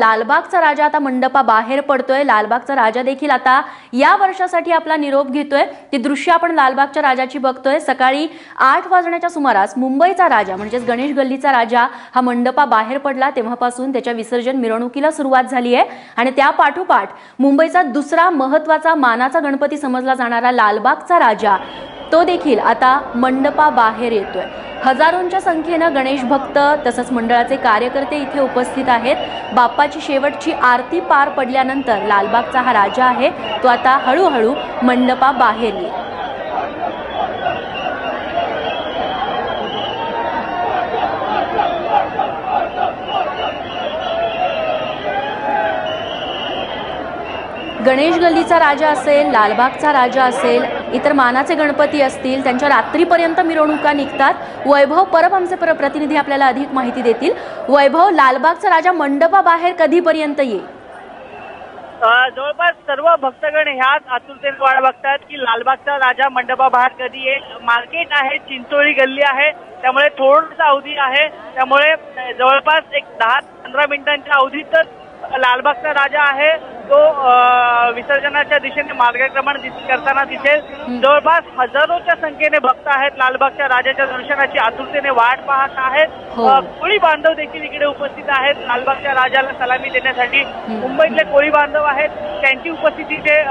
लालबागचा राजा आता मंडपाबाहेर पडतोय। लालबागचा राजा देखील आता या वर्षासाठी आपला निरोप घेतोय। ती दृश्य आपण लालबागच्या राजाची बघतोय। सकाळी 8 वाजण्याच्या सुमारास मुंबईचा राजा म्हणजेच गणेश गल्लीचा राजा हा मंडपाबाहेर पडला। तेव्हापासून त्याच्या विसर्जन मिरवणुकीला सुरुवात झाली आहे आणि त्या पाठोपाठ मुंबईचा दुसरा महत्त्वाचा मानाचा गणपती समजला जाणारा लालबागचा राजा तो देखील आता मंडपाबाहेर येतोय। हजारोंच्या संख्येनं गणेश भक्त तसंच मंडळाचे कार्यकर्ते इथे उपस्थित आहेत। बाप्पाची शेवटची आरती पार पडल्यानंतर लालबागचा हा राजा आहे तो आता हळूहळू मंडपाबाहेर येईल। गणेश गल्लीचा राजा असेल, लालबागचा राजा असेल, इतर मानाचे गणपती असतील, त्यांच्या रात्रीपर्यंत मिरवणुका निघतात। वैभव परब आमचे प्रतिनिधी आपल्याला अधिक माहिती देतील। वैभव, लालबागचा राजा मंडपाबाहेर कधीपर्यंत येईल? जवळपास सर्व भक्तगण ह्याच आतुरतेने वाट बघतात की लालबागचा राजा मंडपाबाहेर कधी येईल। मार्केट आहे, चिंचोळी गल्ली आहे, त्यामुळे थोडासा अवधी आहे। त्यामुळे जवळपास एक 10-15 मिनिटांच्या अवधीतच लालबागचा राजा आहे तो विसर्जनाच्या दिशेने मार्गक्रमण करताना दिसेल। जवळपास हजारोच्या संख्येने भक्त आहेत लालबागच्या राजाच्या दर्शनाची आतुरतेने वाट पाहत आहेत। कोळी बांधव देखील इकडे उपस्थित आहेत लालबागच्या राजाला सलामी देण्यासाठी। मुंबईतले कोळी बांधव आहेत, त्यांची उपस्थिती इथे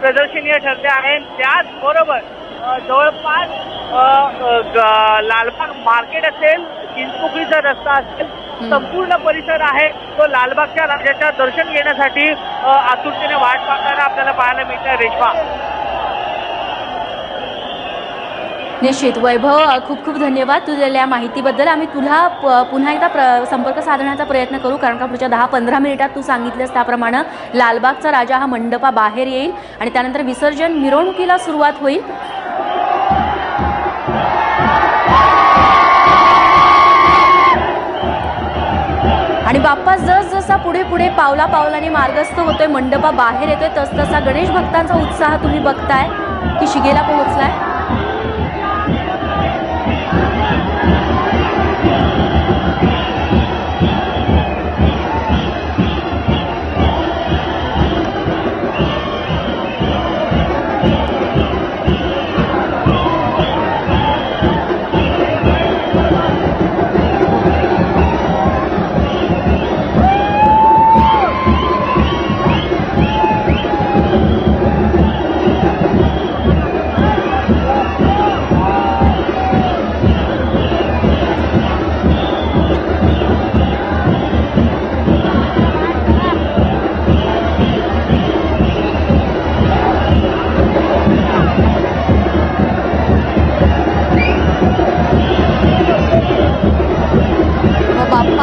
प्रदर्शनीय ठरते आहे। त्याचबरोबर जवळपास लालबाग मार्केट असेल, चिंचपोकळीचा रस्ता असेल, संपूर्ण परिसर आहे तो लालबागच्या राजाच्या दर्शन घेण्यासाठी आतुरतेने वाट पाहताना आपल्याला पाहायला मिळतं। रेश्मा, निश्चित वैभव, खूप खूप धन्यवाद तू दिलेल्या माहितीबद्दल। आम्ही तुला पुन्हा एकदा संपर्क साधण्याचा प्रयत्न करू, कारण का पुढच्या 10-15 मिनिटात तू सांगितलंस त्याप्रमाणे लालबागचा राजा हा मंडपाबाहेर येईल आणि त्यानंतर विसर्जन मिरवणुकीला सुरुवात होईल। आणि बाप्पा जसजसा पुढे पुढे पावला पावलाने मार्गस्थ होतोय, मंडपाबाहेर येतोय, तसतसा गणेश भक्तांचा उत्साह तुम्ही बघताय की शिगेला पोहोचलाय।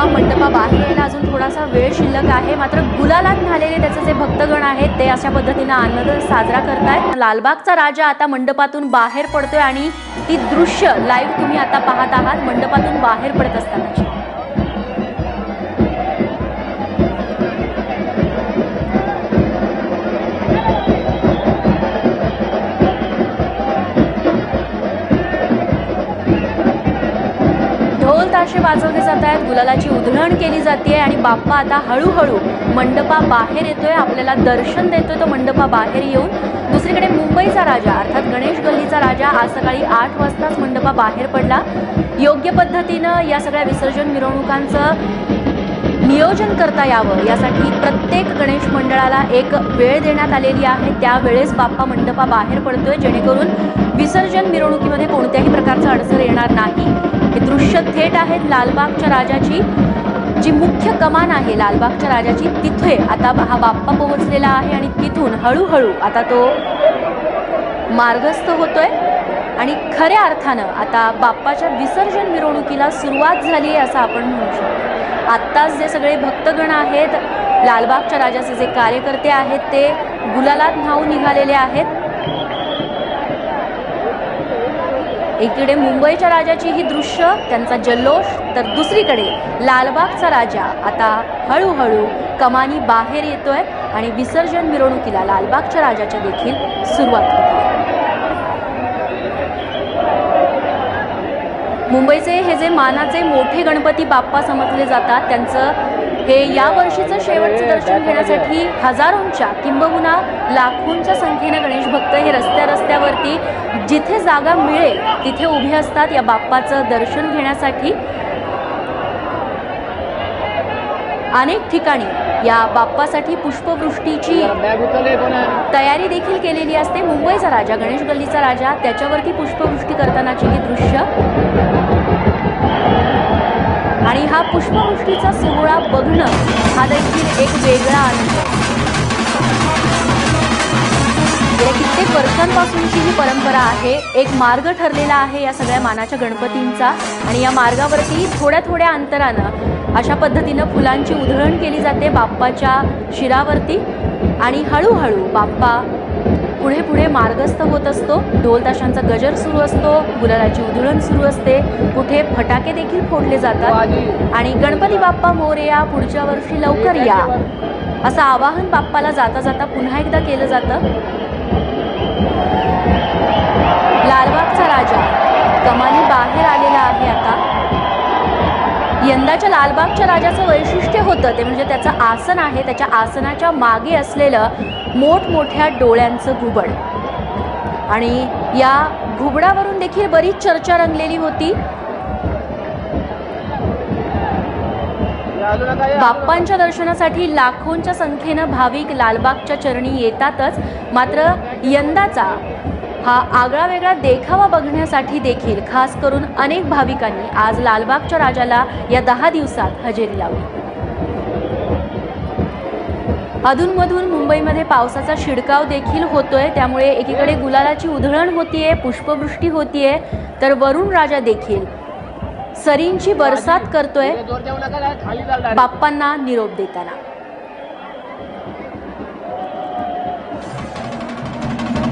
मंडपाबाहेर यायला अजून थोडासा वेळ शिल्लक आहे, मात्र गुलालात झालेले त्याचे जे भक्तगण आहेत ते अशा पद्धतीने आनंद साजरा करतायत। लालबागचा राजा आता मंडपातून बाहेर पडतोय आणि ती दृश्य लाईव्ह तुम्ही आता पाहत आहात मंडपातून बाहेर पडत असतानाची। ढोल ताशे वाजवले जात आहेत, गुलालाची उधळण केली जाते आणि बाप्पा आता हळूहळू मंडपाबाहेर येतोय, आपल्याला दर्शन देतोय तो मंडपाबाहेर येऊन। दुसरीकडे मुंबईचा राजा अर्थात गणेश गल्लीचा राजा आज सकाळी 8 वाजताच मंडपाबाहेर पडला। योग्य पद्धतीनं या सगळ्या विसर्जन मिरवणुकांचं नियोजन करता यावं यासाठी प्रत्येक गणेश मंडळाला एक वेळ देण्यात आलेली आहे। त्यावेळेस बाप्पा मंडपाबाहेर पडतोय जेणेकरून विसर्जन मिरवणुकीमध्ये कोणत्याही प्रकारचा अडसर येणार नाही। हे दृश्य थेट आहेत लालबागच्या राजाची, जी मुख्य कमान आहे लालबागच्या राजाची, तिथे आता हा बाप्पा पोहोचलेला आहे आणि तिथून हळूहळू आता तो मार्गस्थ होतोय आणि खऱ्या अर्थानं आता बाप्पाच्या विसर्जन मिरवणुकीला सुरुवात झाली आहे असं आपण म्हणू शकतो। आत्ताच जे सगळे भक्तगण आहेत, लालबागच्या राजाचे जे कार्यकर्ते आहेत ते गुलालात न्हावून निघालेले आहेत। एकीकडे मुंबईच्या राजाची ही दृश्य, त्यांचा जल्लोष, तर दुसरीकडे लालबागचा राजा आता हळूहळू कमानी बाहेर येतोय आणि विसर्जन मिरवणुकीला लालबागच्या राजाच्या देखील सुरुवात होते। मुंबईचे हे जे मानाचे मोठे गणपती बाप्पा समजले जातात त्यांचं हे या वर्षीचं शेवटचं दर्शन घेण्यासाठी हजारोंच्या किंबहुना लाखोंच्या संख्येनं गणेश भक्त हे रस्त्यावरती जिथे जागा मिळेल तिथे उभे असतात या बाप्पाचं दर्शन घेण्यासाठी। अनेक ठिकाणी या बाप्पासाठी पुष्पवृष्टीची तयारी देखील केलेली असते। मुंबईचा राजा, गणेश गल्लीचा राजा, त्याच्यावरती पुष्पवृष्टी करतानाची ही दृश्य आणि हा पुष्पवृष्टीचा सोहळा बघणं हा देखील एक वेगळा आनंद। गेल्या कित्येक वर्षांपासूनची ही परंपरा आहे। एक मार्ग ठरलेला आहे या सगळ्या मानाच्या गणपतींचा आणि या मार्गावरती थोड्या थोड्या अंतरानं अशा पद्धतीनं फुलांची उधळण केली जाते बाप्पाच्या शिरावरती आणि हळूहळू बाप्पा पुढे पुढे मार्गस्थ होत असतो। ढोल ताशांचा गजर सुरू असतो, गुलालाची उधळण सुरू असते, कुठे फटाके देखील फोडले जातात आणि गणपती बाप्पा मोरया, पुढच्या वर्षी लवकर या असं आवाहन बाप्पाला जाता जाता पुन्हा एकदा केलं जातं। लालबागचा राजा कमानी बाहेर आलेला आहे आता। यंदाच्या लालबागच्या राजाचं वैशिष्ट्य होतं ते म्हणजे त्याचं आसन आहे, त्याच्या आसनाच्या मागे असलेलं मोठमोठ्या डोळ्यांचं घुबड आणि या घुबडावरून देखील बरीच चर्चा रंगलेली होती। बाप्पांच्या दर्शनासाठी लाखोंच्या संख्येनं भाविक लालबागच्या चरणी येतातच, मात्र यंदाचा हा आगळा वेगळा देखावा बघण्यासाठी देखील खास करून अनेक भाविकांनी आज लालबागच्या राजाला या 10 दिवसात हजेरी लावली। अधूनमधून मुंबईमध्ये पावसाचा शिडकाव देखील होतोय, त्यामुळे एकीकडे गुलालाची उधळण होतीये, पुष्पवृष्टी होतीये, तर वरुण राजा देखील सरींची बरसात करतोय बाप्पांना निरोप देताना।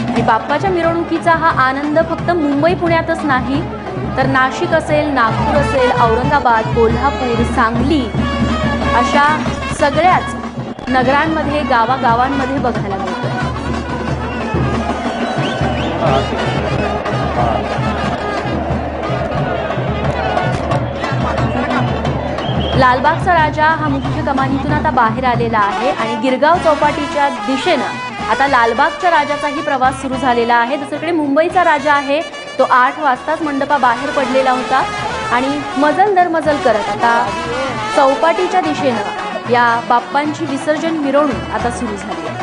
आणि बाप्पाच्या मिरवणुकीचा हा आनंद फक्त मुंबई पुण्यातच नाही तर नाशिक असेल, नागपूर असेल, औरंगाबाद, कोल्हापूर, सांगली अशा सगळ्याच नगरांमध्ये, गावागावांमध्ये बघायला मिळतोय। लालबागचा राजा हा मुख्य कमानीतून आता बाहेर आलेला आहे आणि गिरगाव चौपाटीच्या दिशेनं आता लालबागच्या राजाचाही प्रवास सुरू झालेला आहे। दुसरीकडे मुंबईचा राजा आहे तो 8 वाजताच मंडपाबाहेर पडलेला होता आणि मजल दर मजल करत आता चौपाटीच्या दिशेनं या बाप्पांची विसर्जन मिरवणूक आता सुरू झाली आहे।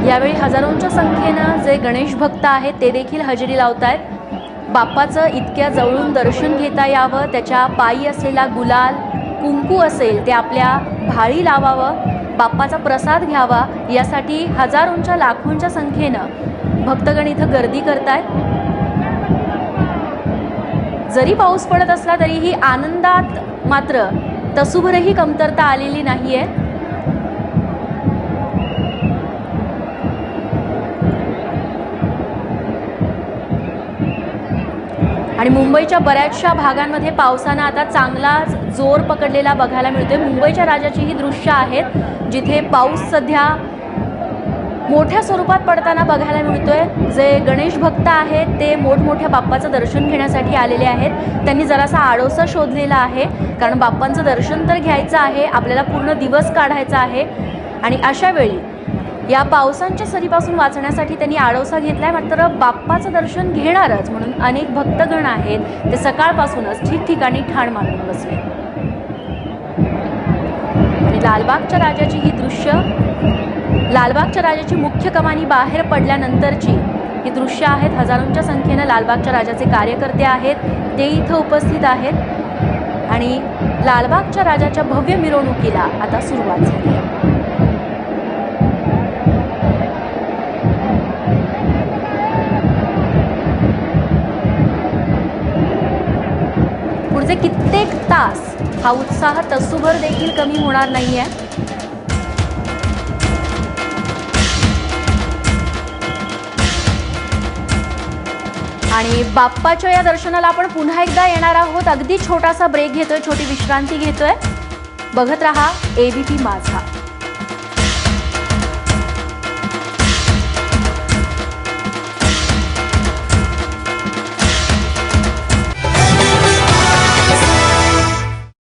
यावेळी हजारोंच्या संख्येनं जे गणेश भक्त आहेत ते देखील हजेरी लावत आहेत। बाप्पाचं इतक्या जवळून दर्शन घेता यावं, त्याच्या पायी असलेला गुलाल, कुंकू असेल ते आपल्या भाळी लावावं, बाप्पाचा प्रसाद घ्यावा, यासाठी हजारोंच्या लाखोंच्या संख्येनं भक्तगण इथं गर्दी करतायत। जरी पाऊस पडत असला तरीही आनंदात मात्र तसूभरही कमतरता आलेली नाहीये। आणि मुंबईच्या बऱ्याचशा भागांमध्ये पावसानं आता चांगलाच जोर पकडलेला बघायला मिळतोय। मुंबईच्या राजाची ही दृश्य आहेत जिथे पाऊस सध्या मोठ्या स्वरूपात पडताना बघायला मिळतोय। जे गणेश भक्त आहेत ते मोठमोठ्या बाप्पाचं दर्शन घेण्यासाठी आलेले आहेत। त्यांनी जरासा आडोसा शोधलेला आहे कारण बाप्पांचं दर्शन तर घ्यायचं आहे, आपल्याला पूर्ण दिवस काढायचा आहे आणि अशा वेळी या पावसांच्या सरीपासून वाचण्यासाठी त्यांनी आडोसा घेतलाय, मात्र बाप्पाचं दर्शन घेणारच म्हणून अनेक भक्तगण आहेत ते सकाळपासूनच ठिकठिकाणी ठाण मांडून बसले। आणि लालबागच्या राजाची ही दृश्य, लालबागच्या राजाची मुख्य कमानी बाहेर पडल्यानंतरची ही दृश्य आहेत। हजारोंच्या संख्येनं लालबागच्या राजाचे कार्यकर्ते आहेत ते इथं उपस्थित आहेत आणि लालबागच्या राजाच्या भव्य मिरवणुकीला आता सुरुवात झाली आहे। पुढचे कित्येक तास हा उत्साह तसूभर देखील कमी होणार नाहीये। आणि बाप्पाच्या या दर्शनाला आपण पुन्हा एकदा येणार आहोत. अगदी छोटासा ब्रेक घेतोय, छोटी विश्रांती घेतोय. बघत रहा ABP माझा.